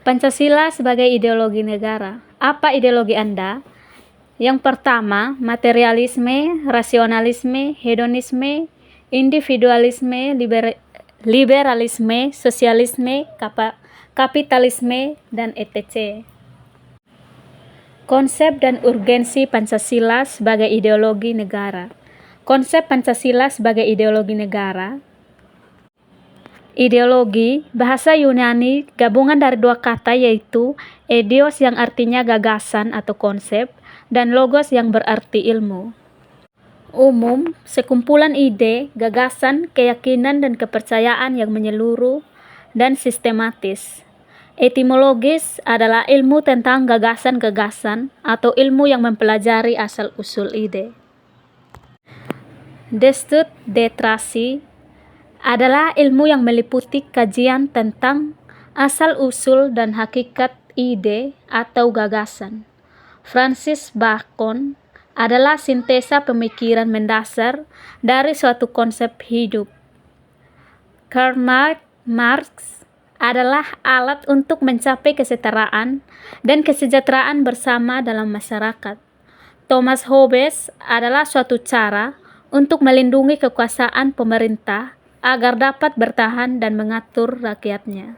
Pancasila sebagai ideologi negara. Apa ideologi Anda? Yang pertama, materialisme, rasionalisme, hedonisme, individualisme, liberalisme, sosialisme, kapitalisme, dan etc. Konsep dan urgensi Pancasila sebagai ideologi negara. Konsep Pancasila sebagai ideologi negara. Ideologi, bahasa Yunani, gabungan dari dua kata yaitu eidos yang artinya gagasan atau konsep, dan logos yang berarti ilmu. Umum, sekumpulan ide, gagasan, keyakinan, dan kepercayaan yang menyeluruh dan sistematis. Etimologis adalah ilmu tentang gagasan-gagasan atau ilmu yang mempelajari asal-usul ide. Destudetrasi adalah ilmu yang meliputi kajian tentang asal-usul dan hakikat ide atau gagasan. Francis Bacon adalah sintesa pemikiran mendasar dari suatu konsep hidup. Karl Marx adalah alat untuk mencapai kesetaraan dan kesejahteraan bersama dalam masyarakat. Thomas Hobbes adalah suatu cara untuk melindungi kekuasaan pemerintah agar dapat bertahan dan mengatur rakyatnya.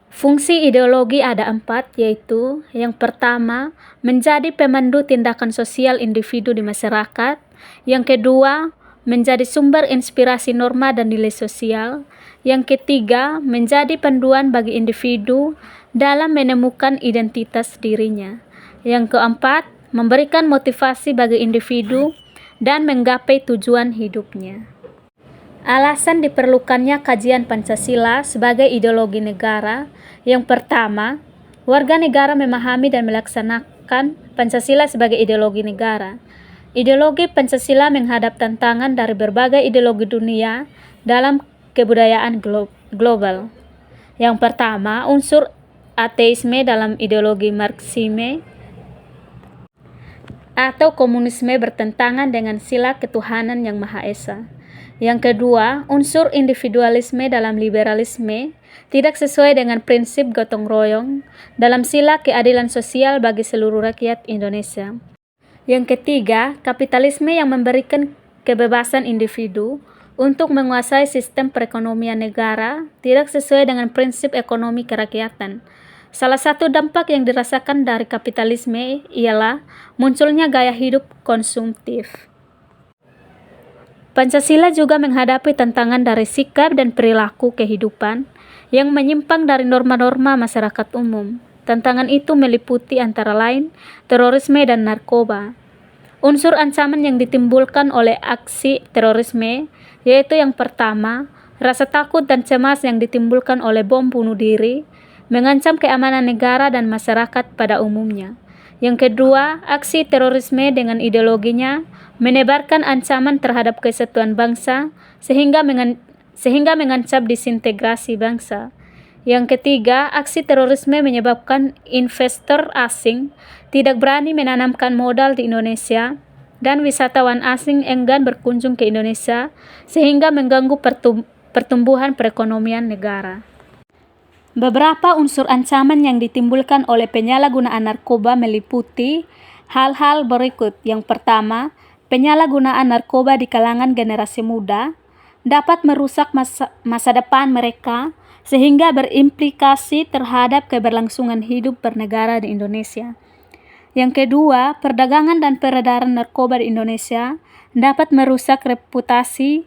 Fungsi ideologi ada 4, yaitu yang pertama, menjadi pemandu tindakan sosial individu di masyarakat. Yang kedua, menjadi sumber inspirasi norma dan nilai sosial. Yang ketiga, menjadi panduan bagi individu dalam menemukan identitas dirinya. Yang keempat, memberikan motivasi bagi individu dan menggapai tujuan hidupnya. Alasan diperlukannya kajian Pancasila sebagai ideologi negara. Yang pertama, warga negara memahami dan melaksanakan Pancasila sebagai ideologi negara. Ideologi Pancasila menghadap tantangan dari berbagai ideologi dunia dalam kebudayaan global. Yang pertama, unsur ateisme dalam ideologi Marxisme atau komunisme bertentangan dengan sila ketuhanan yang Maha Esa. Yang kedua, unsur individualisme dalam liberalisme tidak sesuai dengan prinsip gotong royong dalam sila keadilan sosial bagi seluruh rakyat Indonesia. Yang ketiga, kapitalisme yang memberikan kebebasan individu untuk menguasai sistem perekonomian negara tidak sesuai dengan prinsip ekonomi kerakyatan. Salah satu dampak yang dirasakan dari kapitalisme ialah munculnya gaya hidup konsumtif. Pancasila juga menghadapi tantangan dari sikap dan perilaku kehidupan yang menyimpang dari norma-norma masyarakat umum. Tantangan itu meliputi antara lain terorisme dan narkoba. Unsur ancaman yang ditimbulkan oleh aksi terorisme yaitu yang pertama, rasa takut dan cemas yang ditimbulkan oleh bom bunuh diri, mengancam keamanan negara dan masyarakat pada umumnya. Yang kedua, aksi terorisme dengan ideologinya menebarkan ancaman terhadap kesatuan bangsa sehingga mengancam disintegrasi bangsa. Yang ketiga, aksi terorisme menyebabkan investor asing tidak berani menanamkan modal di Indonesia dan wisatawan asing enggan berkunjung ke Indonesia sehingga mengganggu pertumbuhan perekonomian negara. Beberapa unsur ancaman yang ditimbulkan oleh penyalahgunaan narkoba meliputi hal-hal berikut. Yang pertama, penyalahgunaan narkoba di kalangan generasi muda dapat merusak masa depan mereka sehingga berimplikasi terhadap keberlangsungan hidup bernegara di Indonesia. Yang kedua, perdagangan dan peredaran narkoba di Indonesia dapat merusak reputasi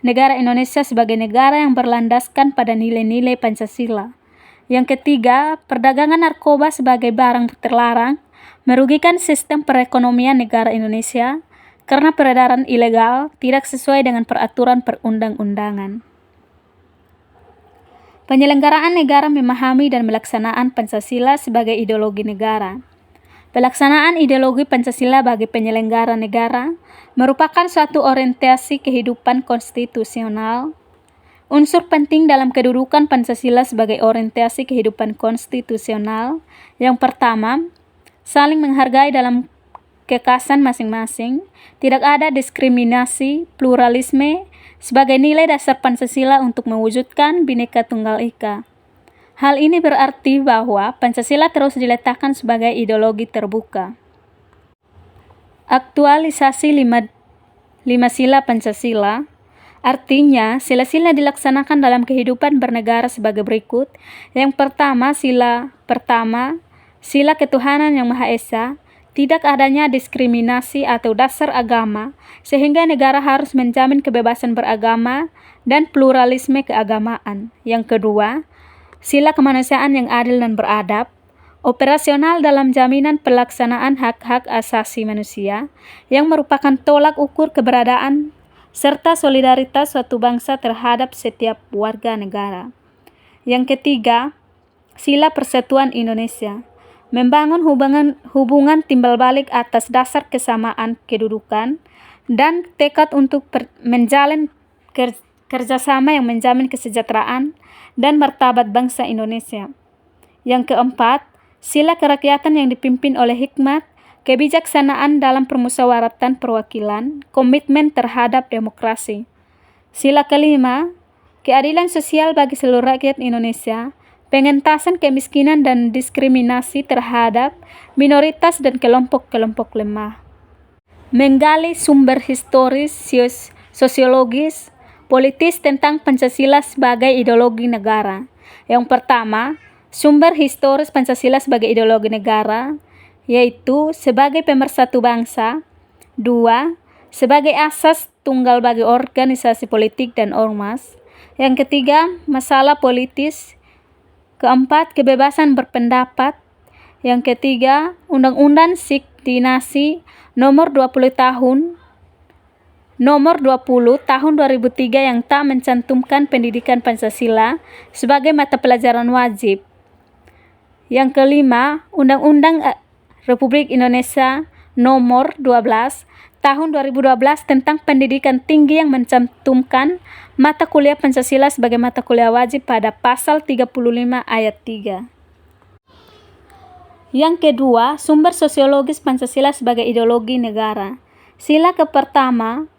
negara Indonesia sebagai negara yang berlandaskan pada nilai-nilai Pancasila. Yang ketiga, perdagangan narkoba sebagai barang terlarang merugikan sistem perekonomian negara Indonesia karena peredaran ilegal tidak sesuai dengan peraturan perundang-undangan. Penyelenggaraan negara memahami dan melaksanakan Pancasila sebagai ideologi negara. Pelaksanaan ideologi Pancasila bagi penyelenggara negara merupakan suatu orientasi kehidupan konstitusional. Unsur penting dalam kedudukan Pancasila sebagai orientasi kehidupan konstitusional. Yang pertama, saling menghargai dalam kekasan masing-masing, tidak ada diskriminasi, pluralisme sebagai nilai dasar Pancasila untuk mewujudkan Bhinneka Tunggal Ika. Hal ini berarti bahwa Pancasila terus diletakkan sebagai ideologi terbuka. Aktualisasi lima sila Pancasila artinya sila-sila dilaksanakan dalam kehidupan bernegara sebagai berikut. Yang pertama, sila ketuhanan yang Maha Esa, tidak adanya diskriminasi atau dasar agama, sehingga negara harus menjamin kebebasan beragama dan pluralisme keagamaan. Yang kedua, sila kemanusiaan yang adil dan beradab, operasional dalam jaminan pelaksanaan hak-hak asasi manusia, yang merupakan tolak ukur keberadaan serta solidaritas suatu bangsa terhadap setiap warga negara. Yang ketiga, sila persatuan Indonesia, membangun hubungan timbal balik atas dasar kesamaan kedudukan dan tekad untuk menjalin kerjasama yang menjamin kesejahteraan dan martabat bangsa Indonesia. Yang keempat, sila kerakyatan yang dipimpin oleh hikmat, kebijaksanaan dalam permusyawaratan perwakilan, komitmen terhadap demokrasi. Sila kelima, keadilan sosial bagi seluruh rakyat Indonesia, pengentasan kemiskinan dan diskriminasi terhadap minoritas dan kelompok-kelompok lemah. Menggali sumber historis, sosiologis, politis tentang Pancasila sebagai ideologi negara. Yang pertama, sumber historis Pancasila sebagai ideologi negara, yaitu sebagai pemersatu bangsa. 2. Sebagai asas tunggal bagi organisasi politik dan ormas. Yang ketiga, masalah politis. Keempat, kebebasan berpendapat. Yang ketiga, Undang-Undang Sikdinasi nomor 20 tahun 2003 yang tak mencantumkan pendidikan Pancasila sebagai mata pelajaran wajib. Yang kelima, Undang-Undang Republik Indonesia nomor 12 tahun 2012 tentang pendidikan tinggi yang mencantumkan mata kuliah Pancasila sebagai mata kuliah wajib pada pasal 35 ayat 3. Yang kedua, sumber sosiologis Pancasila sebagai ideologi negara. Sila pertama,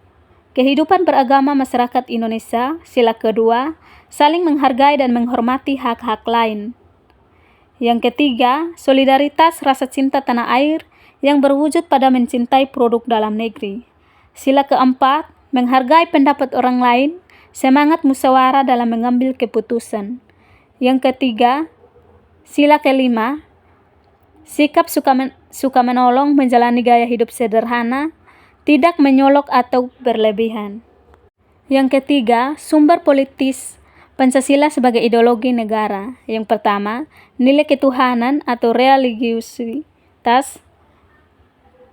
kehidupan beragama masyarakat Indonesia. Sila kedua, saling menghargai dan menghormati hak-hak lain. Yang ketiga, solidaritas rasa cinta tanah air yang berwujud pada mencintai produk dalam negeri. Sila keempat, menghargai pendapat orang lain, semangat musyawarah dalam mengambil keputusan. Yang ketiga, sila kelima, sikap suka menolong, menjalani gaya hidup sederhana, tidak menyolok atau berlebihan. Yang ketiga, sumber politis Pancasila sebagai ideologi negara. Yang pertama, nilai ketuhanan atau religiusitas,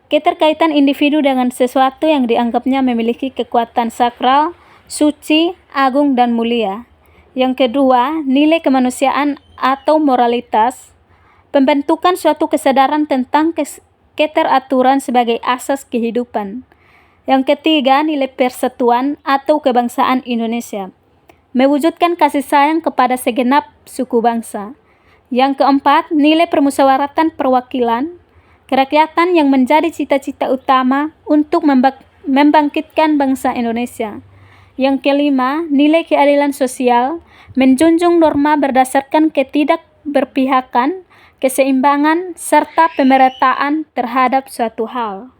keterkaitan individu dengan sesuatu yang dianggapnya memiliki kekuatan sakral, suci, agung, dan mulia. Yang kedua, nilai kemanusiaan atau moralitas, pembentukan suatu kesadaran tentang keteraturan sebagai asas kehidupan. Yang ketiga, nilai persatuan atau kebangsaan Indonesia, mewujudkan kasih sayang kepada segenap suku bangsa. Yang keempat, nilai permusyawaratan perwakilan, kerakyatan yang menjadi cita-cita utama untuk membangkitkan bangsa Indonesia. Yang kelima, nilai keadilan sosial, menjunjung norma berdasarkan ketidakberpihakan, keseimbangan, serta pemerataan terhadap suatu hal.